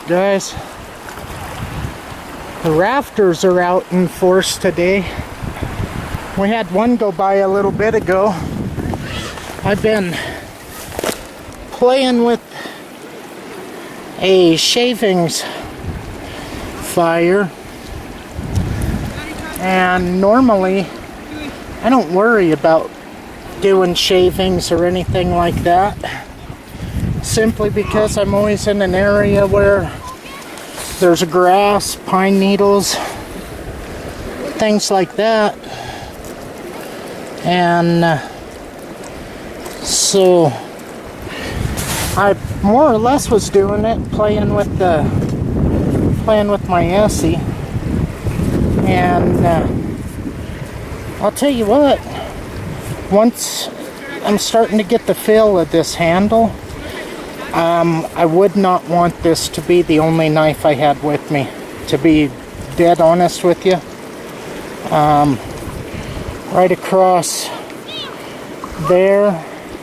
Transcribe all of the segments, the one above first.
guys. The rafters are out in force today. We had one go by a little bit ago. I've been playing with a shavings fire, and normally I don't worry about doing shavings or anything like that, simply because I'm always in an area where there's grass, pine needles, things like that. And so I more or less was doing it, playing with my Essie. And I'll tell you what, once I'm starting to get the feel of this handle, I would not want this to be the only knife I had with me, to be dead honest with you. Right across there,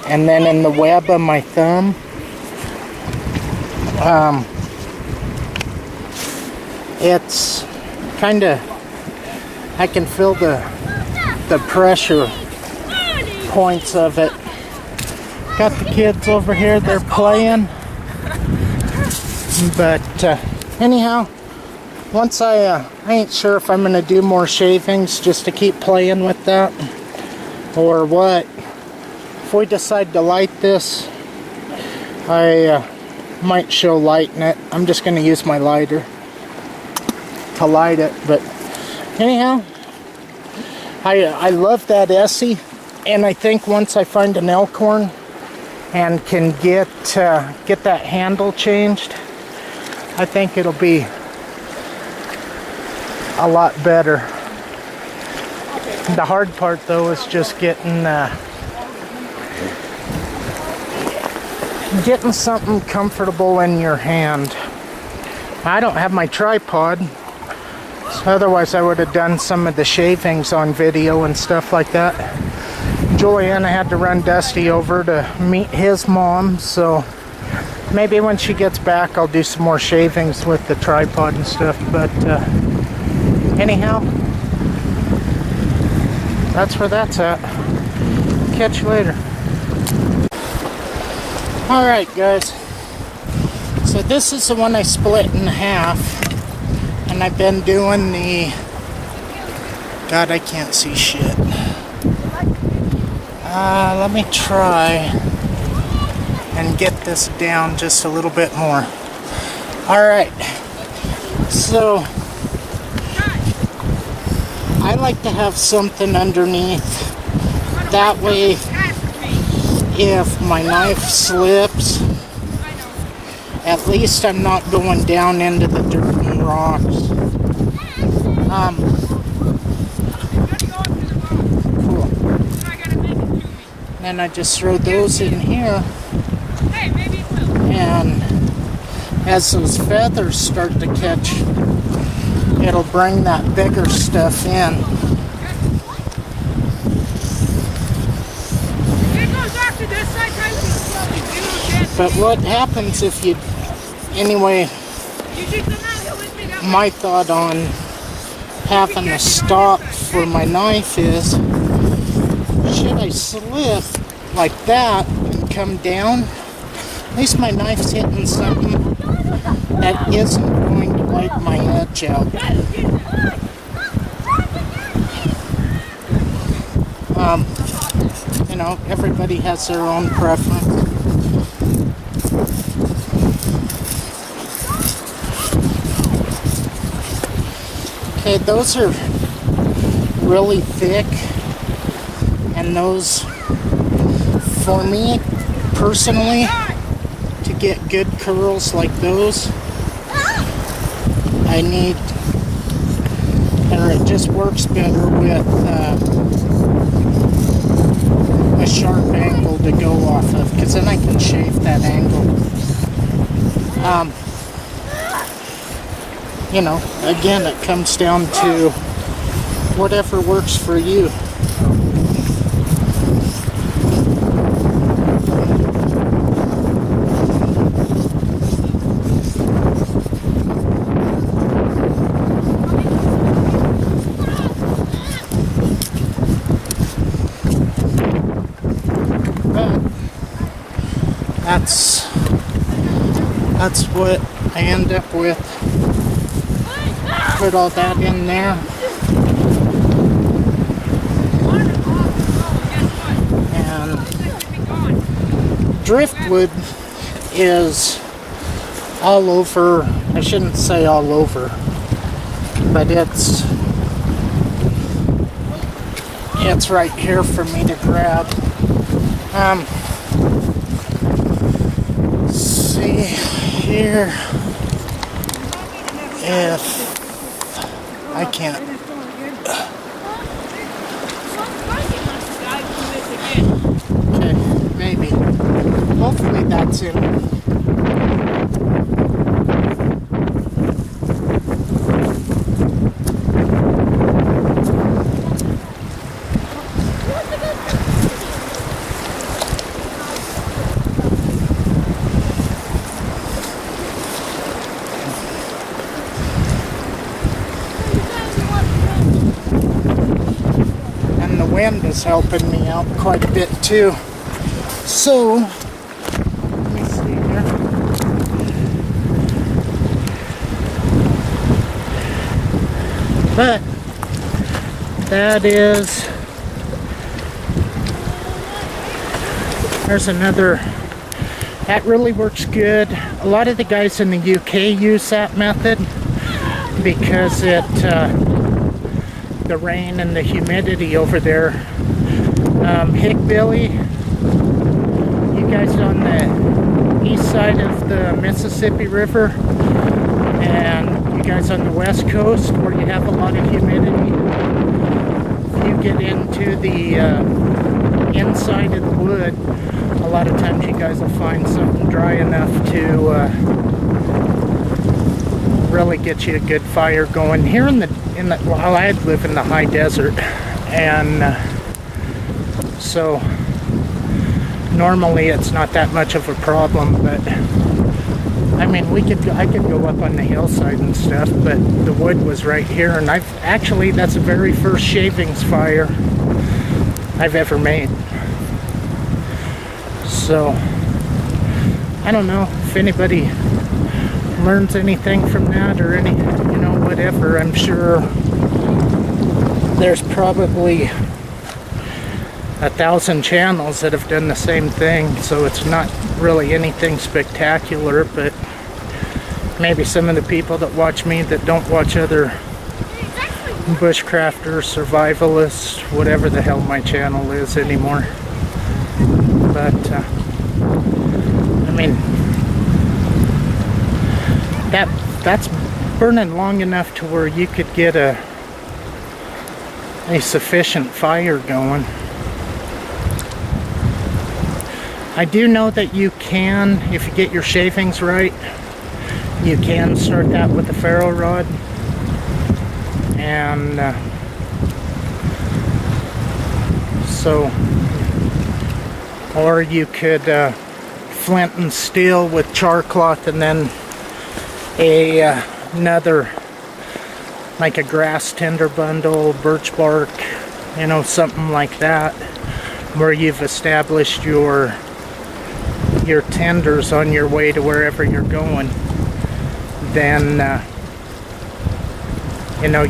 and then in the web of my thumb. It's kind of, I can feel the pressure points of it. Got the kids over here, they're playing. But anyhow, once I ain't sure if I'm going to do more shavings just to keep playing with that or what. If we decide to light this, I might show lighting it. I'm just going to use my lighter to light it. But anyhow, I love that Essie, and I think once I find an Elkhorn and can get that handle changed, I think it'll be a lot better. The hard part though is just getting something comfortable in your hand. I don't have my tripod, so otherwise I would have done some of the shavings on video and stuff like that. Joanne, I had to run Dusty over to meet his mom, so maybe when she gets back I'll do some more shavings with the tripod and stuff. But anyhow, that's where that's at. Catch you later. Alright guys, so this is the one I split in half, and I've been doing the, God, I can't see shit. Let me try and get this down just a little bit more. Alright, so I like to have something underneath. That way, if my knife slips, at least I'm not going down into the dirt and rocks. Then I just throw those in here, and as those feathers start to catch, it'll bring that bigger stuff in. But what happens if you, anyway, my thought on having a stop for my knife is, should I slip like that and come down, at least my knife's hitting something that isn't going to wipe my edge out. You know, everybody has their own preference. Okay, those are really thick, and those, for me personally, to get good curls like those, I need, or it just works better with a sharp angle to go off of, because then I can shave that angle. You know, again, it comes down to whatever works for you. that's what I end up with. Put all that in there. And driftwood is all over. I shouldn't say all over, but it's right here for me to grab. See here if I can't. Okay, maybe. Hopefully that's in. Wind is helping me out quite a bit too. So let me see here. But that is, there's another, that really works good. A lot of the guys in the UK use that method because it the rain and the humidity over there. Hickbilly, you guys on the east side of the Mississippi River, and you guys on the west coast where you have a lot of humidity, if you get into the inside of the wood, a lot of times you guys will find something dry enough to really get you a good fire going. Here well, I live in the high desert, and so normally it's not that much of a problem, but I mean I could go up on the hillside and stuff, but the wood was right here, and that's the very first shavings fire I've ever made. So I don't know if anybody learns anything from that or any, whatever. I'm sure there's probably 1,000 channels that have done the same thing, so it's not really anything spectacular, but maybe some of the people that watch me that don't watch other bushcrafters, survivalists, whatever the hell my channel is anymore. But I mean, that's burning long enough to where you could get a sufficient fire going. I do know that you can, if you get your shavings right, you can start that with a ferro rod, and or you could flint and steel with char cloth, and then another, like a grass tinder bundle, birch bark, something like that, where you've established your tenders on your way to wherever you're going. Then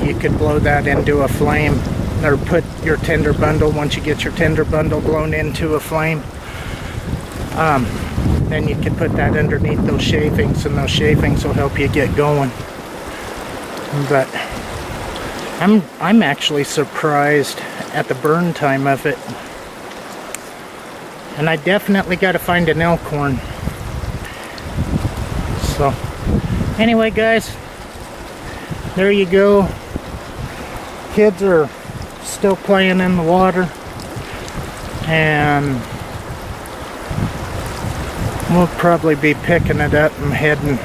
you could blow that into a flame, or put your tinder bundle, once you get your tinder bundle blown into a flame, then you can put that underneath those shavings, and those shavings will help you get going. But I'm actually surprised at the burn time of it, and I definitely got to find an elkhorn. So anyway, guys, there you go. Kids are still playing in the water, and we'll probably be picking it up and heading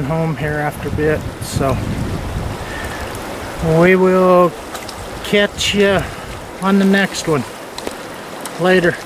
home here after a bit. So we will catch you on the next one. Later.